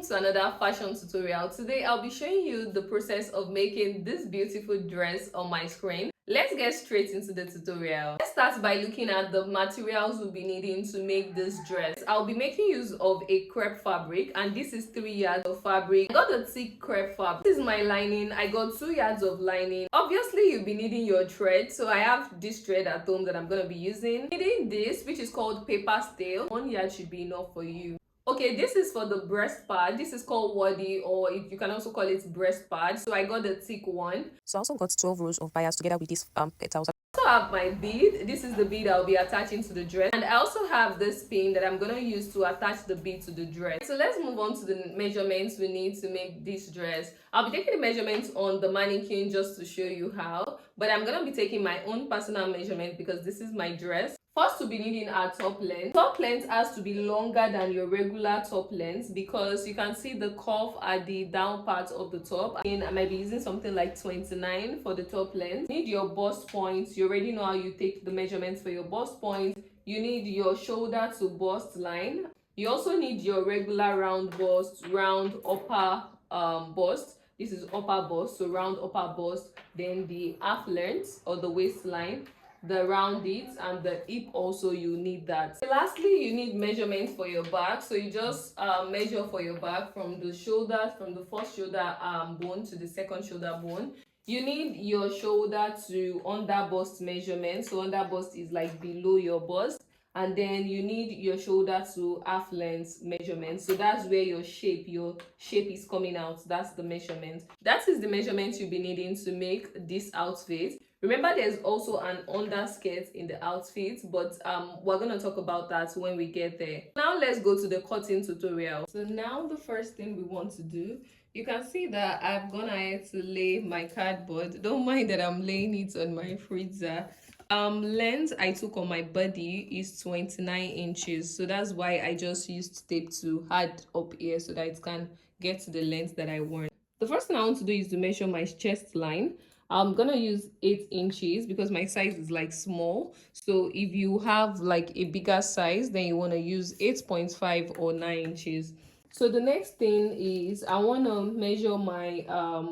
Welcome to another fashion tutorial. Today I'll be showing you the process of making this beautiful dress on my screen. Let's get straight into the tutorial. Let's start by looking at the materials we'll be needing to make this dress. I'll be making use of a crepe fabric, and this is 3 yards of fabric. I got the thick crepe fabric. This is my lining. I got 2 yards of lining. Obviously you'll be needing your thread, so I have this thread at home that I'm going to be using. Needing this, which is called paper stale. 1 yard should be enough for you. Okay, this is for the breast pad. This is called wadi, or if you can also call it breast pad. So I got the thick one. So I also got 12 rows of bias together with these petals. I also have my bead. This is the bead I'll be attaching to the dress, and I also have this pin that I'm gonna use to attach the bead to the dress. So let's move on to the measurements we need to make this dress. I'll be taking the measurements on the mannequin just to show you how, but I'm gonna be taking my own personal measurement because this is my dress. First, we'll be needing our top length. Top length has to be longer than your regular top length because you can see the curve at the down part of the top. And I might be using something like 29 for the top length. You need your bust points. You already know how you take the measurements for your bust point. You need your shoulder to bust line. You also need your regular round bust, round upper bust. This is upper bust, so round upper bust. Then the half length or the waistline, the round it, and the hip also, you need that. Lastly, you need measurements for your back. So you just measure for your back from the shoulders, from the first shoulder bone to the second shoulder bone. You need your shoulder to under bust measurement. So under bust is like below your bust, and then you need your shoulder to half length measurement. So that's where your shape is coming out. That's the measurement. That is the measurement you'll be needing to make this outfit. Remember, there's also an underskirt in the outfit, but we're going to talk about that when we get there. Now let's go to the cutting tutorial. So now the first thing we want to do, you can see that I've gone ahead to lay my cardboard. Don't mind that I'm laying it on my freezer. Length I took on my body is 29 inches, so that's why I just used tape to add up here so that it can get to the length that I want. The first thing I want to do is to measure my chest line. I'm gonna use 8 inches because my size is like small. So if you have like a bigger size, then you want to use 8.5 or 9 inches. So the next thing is I want to measure my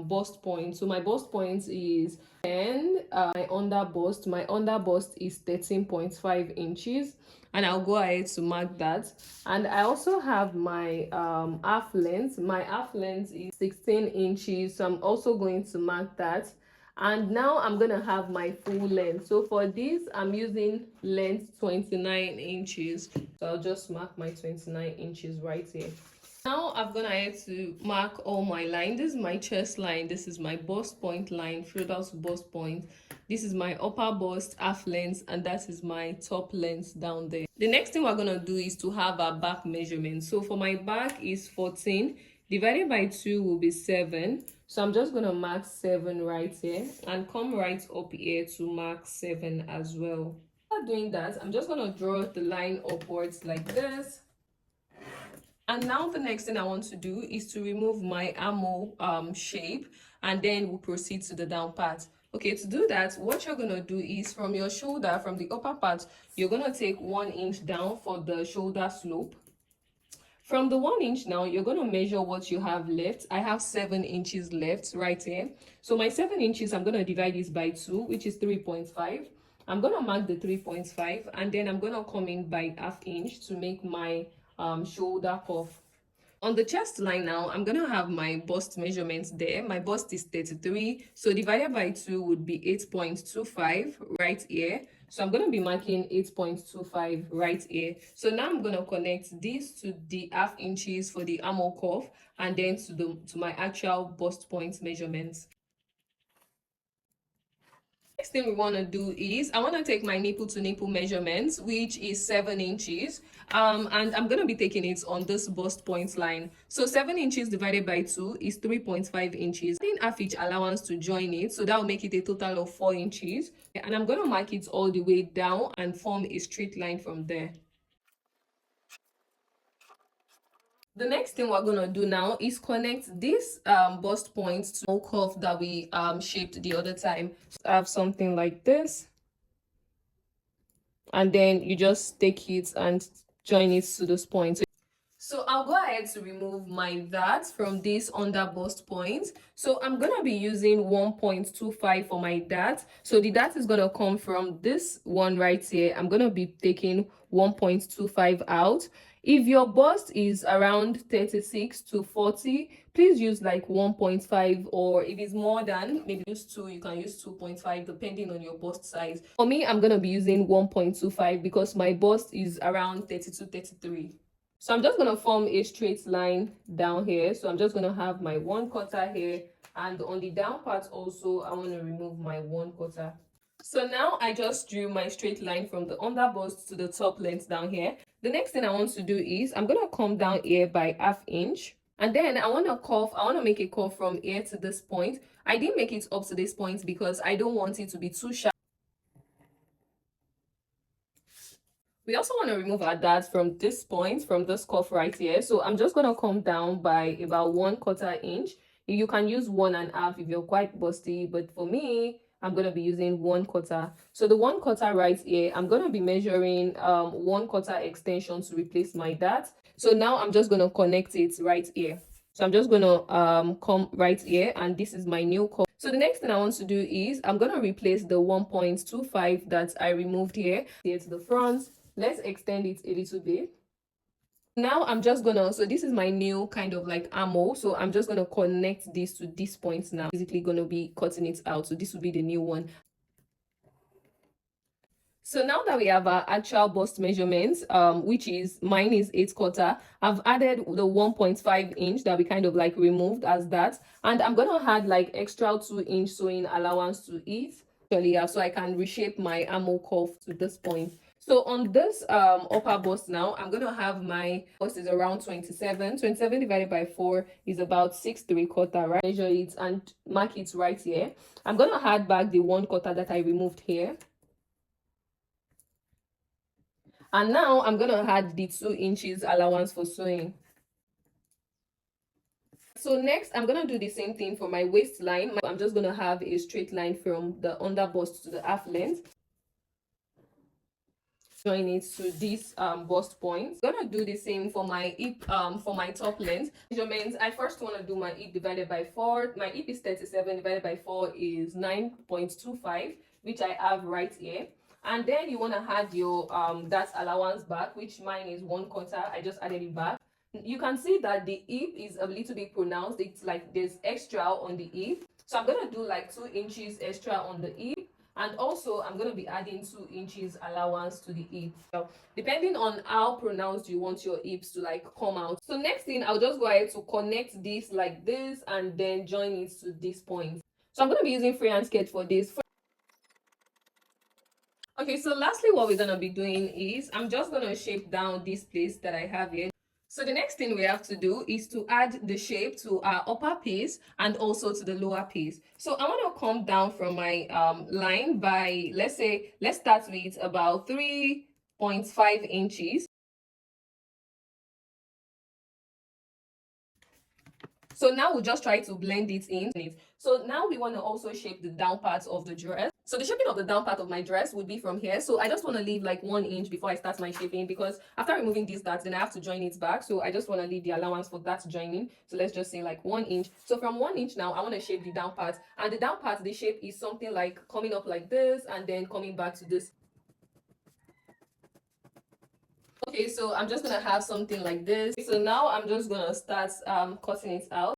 bust point. So my bust point is 10. My under bust is 13.5 inches, and I'll go ahead to mark that. And I also have my half length. My half length is 16 inches, so I'm also going to mark that. And now I'm gonna have my full length. So for this, I'm using length 29 inches. So I'll just mark my 29 inches right here. Now I've gone ahead to mark all my line. This is my chest line. This is my bust point line, shoulder to bust point. This is my upper bust, half length, and that is my top length down there. The next thing we're gonna do is to have our back measurement. So for my back is 14. Divided by 2 will be 7. So I'm just going to mark 7 right here and come right up here to mark 7 as well. After doing that, I'm just going to draw the line upwards like this. And now the next thing I want to do is to remove my armhole shape, and then we'll proceed to the down part. Okay, to do that, what you're going to do is from your shoulder, from the upper part, you're going to take 1 inch down for the shoulder slope. From the 1 inch now, you're going to measure what you have left. I have 7 inches left right here. So my 7 inches, I'm going to divide this by 2, which is 3.5. I'm going to mark the 3.5, and then I'm going to come in by ½ inch to make my shoulder cuff. On the chest line now, I'm going to have my bust measurements there. My bust is 33, so divided by 2 would be 8.25 right here. So I'm going to be marking 8.25 right here. So now I'm going to connect this to the ½ inches for the armhole cuff, and then to my actual bust point measurements. Next thing we want to do is I want to take my nipple to nipple measurements, which is 7 inches, and I'm going to be taking it on this bust point line. So 7 inches divided by 2 is 3.5 inches. Then half inch allowance to join it, so that will make it a total of 4 inches, and I'm going to mark it all the way down and form a straight line from there. The next thing we're gonna do now is connect this bust point to the curve that we shaped the other time. So I have something like this, and then you just take it and join it to those points. So I'll go ahead to remove my dart from this under bust point. So I'm gonna be using 1.25 for my dart. So the dart is gonna come from this one right here. I'm gonna be taking 1.25 out. If your bust is around 36 to 40, please use like 1.5, or if it's more than, maybe use 2, you can use 2.5 depending on your bust size. For me, I'm gonna be using 1.25 because my bust is around 32, 33. So I'm just going to form a straight line down here. So I'm just going to have my 1/4 here, and on the down part also I want to remove my 1/4. So now I just drew my straight line from the under bust to the top length down here. The next thing I want to do is I'm going to come down here by 1/2 inch, and then I want to make a curve from here to this point. I didn't make it up to this point because I don't want it to be too sharp. We also want to remove our darts from this point, from this cuff right here. So I'm just going to come down by about 1/4 inch. You can use 1.5 if you're quite busty, but for me, I'm going to be using 1/4. So the 1/4 right here, I'm going to be measuring 1/4 extension to replace my dart. So now I'm just going to connect it right here. So I'm just going to come right here, and this is my new cuff. So the next thing I want to do is I'm going to replace the 1.25 that I removed here to the front. Let's extend it a little bit. Now I'm just gonna, so this is my new kind of like armhole, so I'm just gonna connect this to this point now. Basically gonna be cutting it out, so this will be the new one. So now that we have our actual bust measurements, which is mine is 8/4, I've added the 1.5 inch that we kind of like removed as that, and I'm gonna add like extra 2-inch sewing allowance to it, so I can reshape my armhole curve to this point. So on this upper bust now, I'm gonna have my bust is around 27. 27 divided by 4 is about 6¾ right? Measure it and mark it right here. I'm gonna add back the 1/4 that I removed here. And now I'm gonna add the 2 inches allowance for sewing. So next I'm gonna do the same thing for my waistline. I'm just gonna have a straight line from the under bust to the half length. Join it to this bust point. I'm gonna do the same for my hip, for my top length measurements. I first want to do my hip divided by 4. My hip is 37, divided by 4 is 9.25, which I have right here. And then you want to add your that allowance back, which mine is 1/4. I just added it back. You can see that the hip is a little bit pronounced. It's like there's extra on the hip, so I'm gonna do like 2 inches extra on the hip. And also I'm going to be adding 2 inches allowance to the hip, so depending on how pronounced you want your hips to like come out. So next thing, I'll just go ahead to connect this like this and then join it to this point. So I'm going to be using freehand sketch for this. Okay, so lastly what we're going to be doing is I'm just going to shape down this place that I have here. So the next thing we have to do is to add the shape to our upper piece and also to the lower piece. So I want to come down from my line by, let's start with about 3.5 inches. So now we'll just try to blend it in. So now we want to also shape the down part of the dress. So the shaping of the down part of my dress would be from here. So I just want to leave like 1 inch before I start my shaping, because after removing these darts, then I have to join it back. So I just want to leave the allowance for that joining. So let's just say like 1 inch. So from 1 inch now, I want to shape the down part. And the down part, the shape is something like coming up like this and then coming back to this. Okay, so I'm just gonna have something like this. So now I'm just gonna start cutting it out.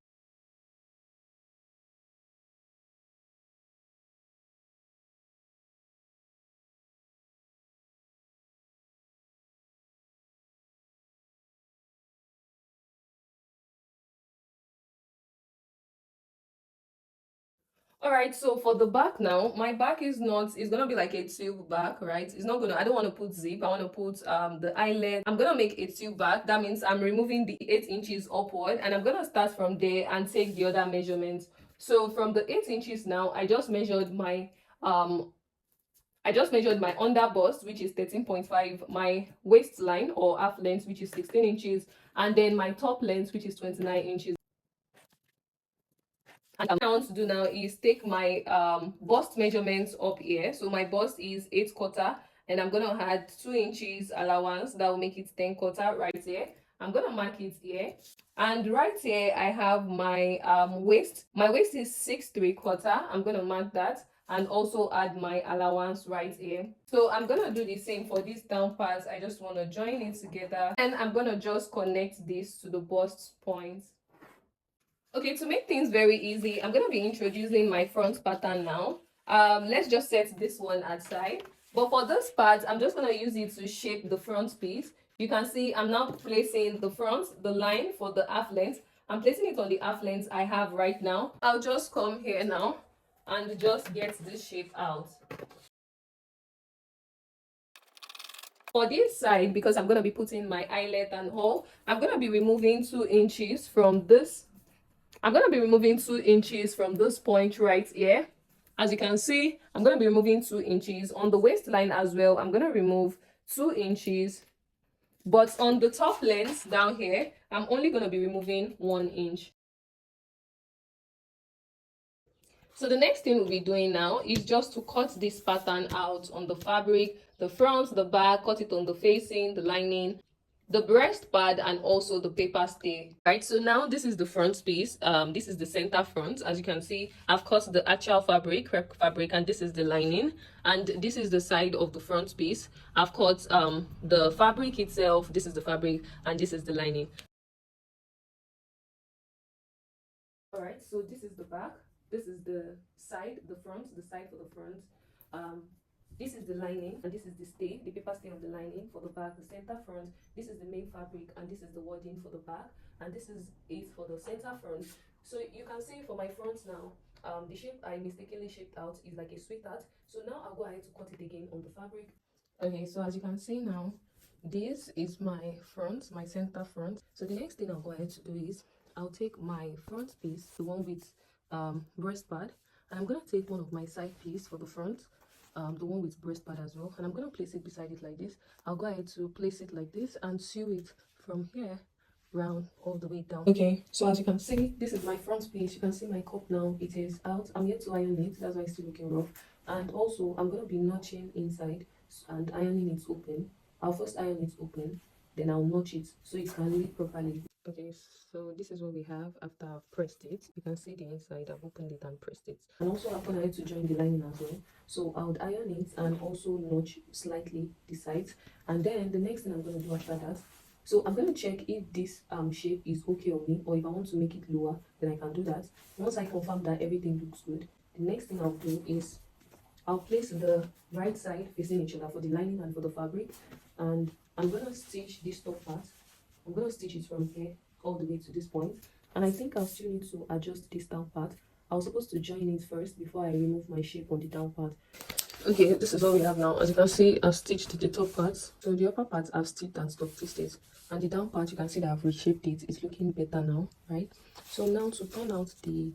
All right, so for the back now, my back is not, it's gonna be like a tube back, right? It's not gonna, I don't want to put zip, I want to put the eyelet. I'm gonna make a tube back. That means I'm removing the 8 inches upward, and I'm gonna start from there and take the other measurements. So from the 8 inches now, I just measured my under bust, which is 13.5, my waistline or half length, which is 16 inches, and then my top length, which is 29 inches. And what I want to do now is take my bust measurements up here. So my bust is 8/4, and I'm gonna add 2 inches allowance. That will make it 10/4 right here. I'm gonna mark it here. And right here I have my waist. My waist is 6¾ I'm gonna mark that, and also add my allowance right here. So I'm gonna do the same for this down part. I just want to join it together, and I'm gonna just connect this to the bust point. Okay, to make things very easy, I'm going to be introducing my front pattern now. Let's just set this one aside. But for this part, I'm just going to use it to shape the front piece. You can see I'm now placing the front, the line for the half length. I'm placing it on the half length I have right now. I'll just come here now and just get this shape out. For this side, because I'm going to be putting my eyelet and all, I'm going to be removing 2 inches from this. I'm going to be removing 2 inches from this point right here. As you can see, I'm going to be removing 2 inches. On the waistline as well, I'm going to remove 2 inches. But on the top length down here, I'm only going to be removing 1 inch. So the next thing we'll be doing now is just to cut this pattern out on the fabric, the front, the back, cut it on the facing, the lining, the breast pad, and also the paper stay. Right, so now this is the front piece. This is the center front. As you can see, I've cut the actual fabric, crepe fabric, and this is the lining, and this is the side of the front piece. I've cut the fabric itself. This is the fabric, and this is the lining. All right, so this is the back, this is the side, the front, the side for the front. This is the lining, and this is the stay, the paper stay of the lining for the back, the center front. This is the main fabric, and this is the wording for the back, and this is it for the center front. So you can see for my front now, the shape I mistakenly shaped out is like a sweetheart. So now I'll go ahead to cut it again on the fabric. Okay, so as you can see now, this is my front, my center front. So the next thing I'll go ahead to do is I'll take my front piece, the one with breast pad, and I'm going to take one of my side piece for the front, the one with breast pad as well, and I'm going to place it beside it like this. I'll go ahead to place it like this and sew it from here round all the way down. Okay, so as you can see, this is my front piece. You can see my cup now, it is out. I'm yet to iron it, that's why it's still looking rough. And also I'm going to be notching inside and ironing it open. I'll first iron it open, then I'll notch it so it can lay properly. Okay, so this is what we have after I've pressed it. You can see the inside. I've opened it and pressed it. And also I'm going to join the lining as well. So I would iron it and also notch slightly the sides. And then the next thing I'm going to do after that, so I'm going to check if this shape is okay on me, or if I want to make it lower, then I can do that. Once I confirm that everything looks good, the next thing I'll do is I'll place the right side facing each other for the lining and for the fabric, and I'm going to stitch this top part. I'm going to stitch it from here all the way to this point, and I think I'll still need to adjust this down part. I was supposed to join it first before I remove my shape on the down part. Okay, this is what we have now. As you can see, I've stitched the top parts. So the upper part I've stitched and stop twisted, and the down part you can see that I've reshaped it. It's looking better now, right? So now to turn out the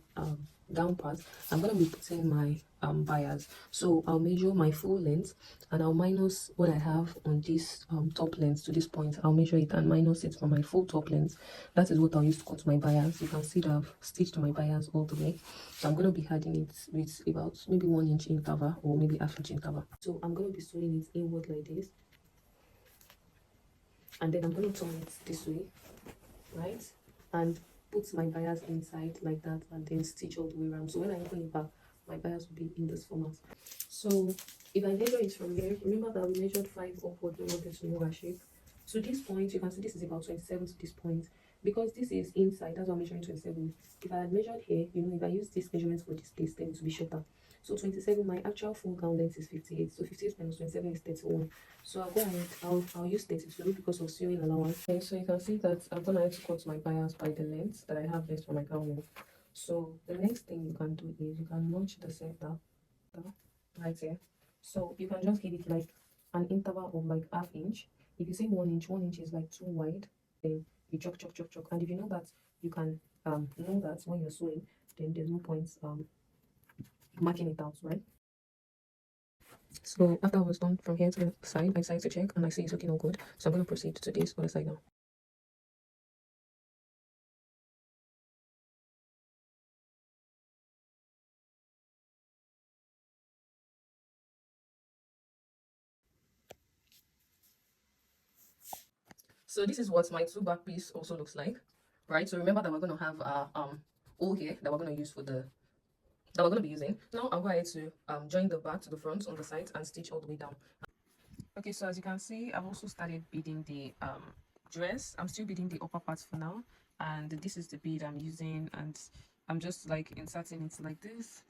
down part, I'm going to be putting my bias. So I'll measure my full length, and I'll minus what I have on this top length to this point. I'll measure it and minus it from my full top length. That is what I'll use to cut my bias. You can see that I've stitched my bias all the way. So I'm going to be adding it with about maybe 1 inch interval or maybe half inch interval. So I'm going to be sewing it inward like this, and then I'm going to turn it this way, right, and put my bias inside like that, and then stitch all the way around. So when I open it back, my bias will be in this format. So if I measure it from here, remember that we measured 5 upward when we wanted to move our shape. To this point, you can see this is about 27 to this point. Because this is inside, that's why I'm measuring 27. If I had measured here, you know, if I use this measurement for this place, then it will be shorter. So 27, my actual full gown length is 58. So 58 minus 27 is 31. So I'll go ahead, I'll use 32 because of sewing allowance. Okay, so you can see that I'm going to have to cut my bias by the length that I have left for my gown length. So the next thing you can do is you can notch the center right here. So you can just give it like an interval of like half inch. If you say 1 inch, 1 inch is like too wide, then you chalk. And if you know that you can know that when you're sewing, then there's no point marking it out, right? So after I was done from here to the side, I decided to check and I see it's looking all good. So I'm going to proceed to this other side now. So this is what my two back piece also looks like, right? So remember that we're going to have our hole here that we're going to use for the that we're going to be using. Now I'll go ahead to join the back to the front on the sides and stitch all the way down. Okay, so as you can see, I've also started beading the dress. I'm still beading the upper part for now, and this is the bead I'm using, and I'm just like inserting it like this,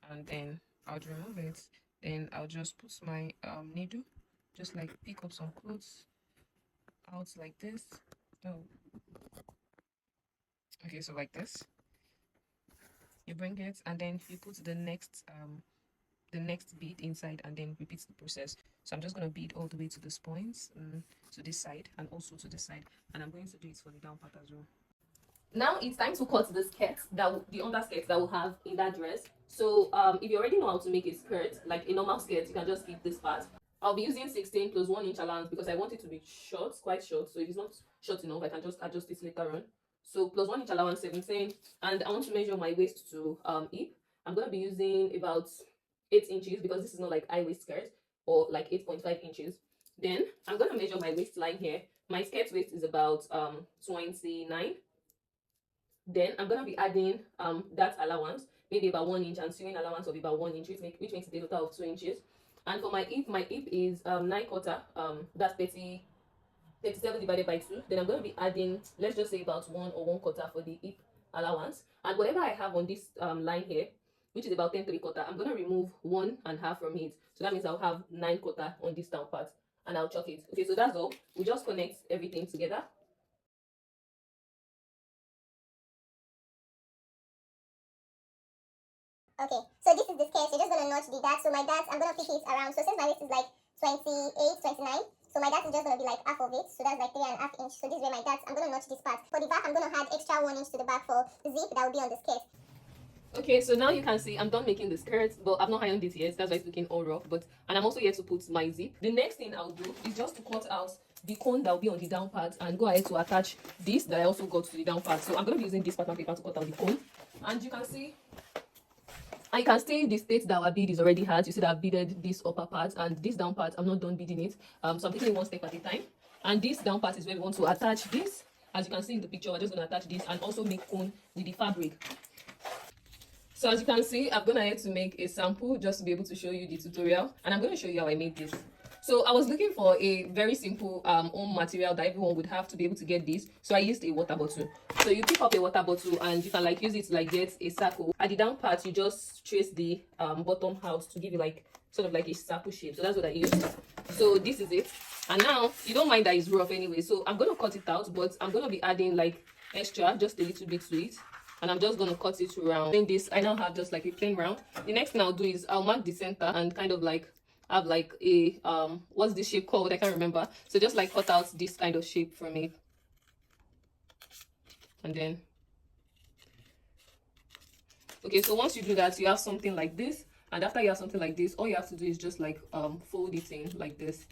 and then I'll remove it. Then I'll just put my needle, just like pick up some clothes out like this. Oh, okay, so like this. You bring it, and then you put the next bead inside, and then repeat the process. So I'm just going to bead all the way to this point, to this side, and also to this side, and I'm going to do it for the down part as well. Now it's time to cut the skirt, the underskirt that we'll have in that dress. So if you already know how to make a skirt, like a normal skirt, you can just keep this part. I'll be using 16 plus 1 inch allowance because I want it to be short, quite short. So if it's not short enough, I can just adjust it later on. So plus 1 inch allowance 17, and I want to measure my waist to hip. I'm going to be using about 8 inches because this is not like high waist skirt, or like 8.5 inches. Then I'm going to measure my waistline here. My skirt waist is about 29. Then I'm gonna be adding that allowance, maybe about 1 inch, and sewing allowance of about 1 inch, which makes it a total of 2 inches. And for my hip is 9/4, that's 37 divided by 2. Then I'm going to be adding, let's just say about 1 or 1/4 for the hip allowance. And whatever I have on this line here, which is about 10 3/4, I'm going to remove 1.5 from it. So that means I'll have 9/4 on this down part, and I'll chalk it. Okay, so that's all. We just connect everything together. Okay, so this is the skirt. You're just going to notch the dart. So my dart, I'm going to pick it around. So since my waist is like 28, 29, so my dart is just going to be like half of it. So that's like 3.5 inch. So this is where my dart, I'm going to notch this part. For the back, I'm going to add extra 1 inch to the back for the zip that will be on the skirt. Okay, so now you can see I'm done making the skirt, but I've not ironed it yet. That's why it's looking all rough. And I'm also here to put my zip. The next thing I'll do is just to cut out the cone that will be on the down part and go ahead to attach this that I also got to the down part. So I'm going to be using this pattern paper to cut out the cone. And you can see, and you can see the state that our bead is already hard. You see that I've beaded this upper part, and this down part, I'm not done beading it. So I'm taking it one step at a time. And this down part is where we want to attach this. As you can see in the picture, we're just going to attach this and also make cone with the fabric. So as you can see, I've gone ahead to make a sample just to be able to show you the tutorial, and I'm going to show you how I made this. So I was looking for a very simple home material that everyone would have to be able to get this. So I used a water bottle. So you pick up a water bottle and you can like use it to like get a circle. At the down part, you just trace the bottom out to give you like sort of like a circle shape. So that's what I used. So this is it. And now you don't mind that it's rough anyway. So I'm going to cut it out, but I'm going to be adding like extra, just a little bit to it. And I'm just going to cut it round. In this, I now have just like a plain round. The next thing I'll do is I'll mark the center and kind of like have like a what's this shape called? I can't remember. So just like cut out this kind of shape from it. And then okay, so once you do that, you have something like this. And after you have something like this, all you have to do is just like fold it in like this.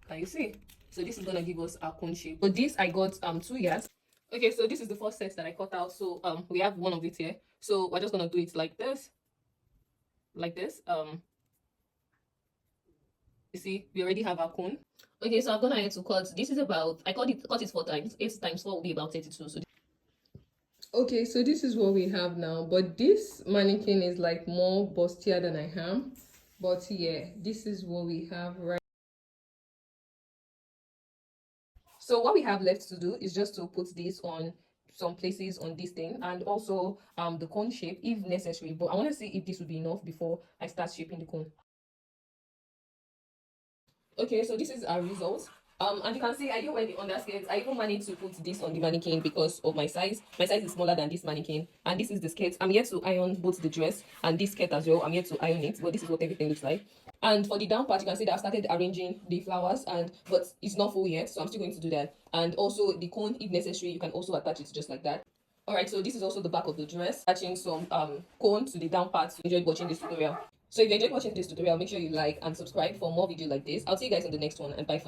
Can you see? So this is gonna give us a cone shape. So this I got 2 yards. Okay, so this is the first set that I cut out. So we have one of it here. So we're just gonna do it like this. Like this. You see, we already have our cone. Okay, so I've gone ahead to cut. This is about, I cut it 4 times. 8 times 4 will be about 32. So okay, so this is what we have now. But this mannequin is like more bustier than I am. But yeah, this is what we have right. So what we have left to do is just to put this on some places on this thing, and also the cone shape if necessary. But I want to see if this will be enough before I start shaping the cone. Okay, so this is our result. And you can see I didn't wear the underskirt. I even managed to put this on the mannequin because of my size. My size is smaller than this mannequin, and this is the skirt. I'm here to iron both the dress and this skirt as well. I'm here to iron it, but this is what everything looks like. And for the down part, you can see that I've started arranging the flowers, but it's not full yet, so I'm still going to do that. And also the cone, if necessary, you can also attach it just like that. Alright, so this is also the back of the dress, attaching some cone to the down part. Enjoyed watching this tutorial. So if you enjoyed watching this tutorial, make sure you like and subscribe for more videos like this. I'll see you guys in the next one, and bye for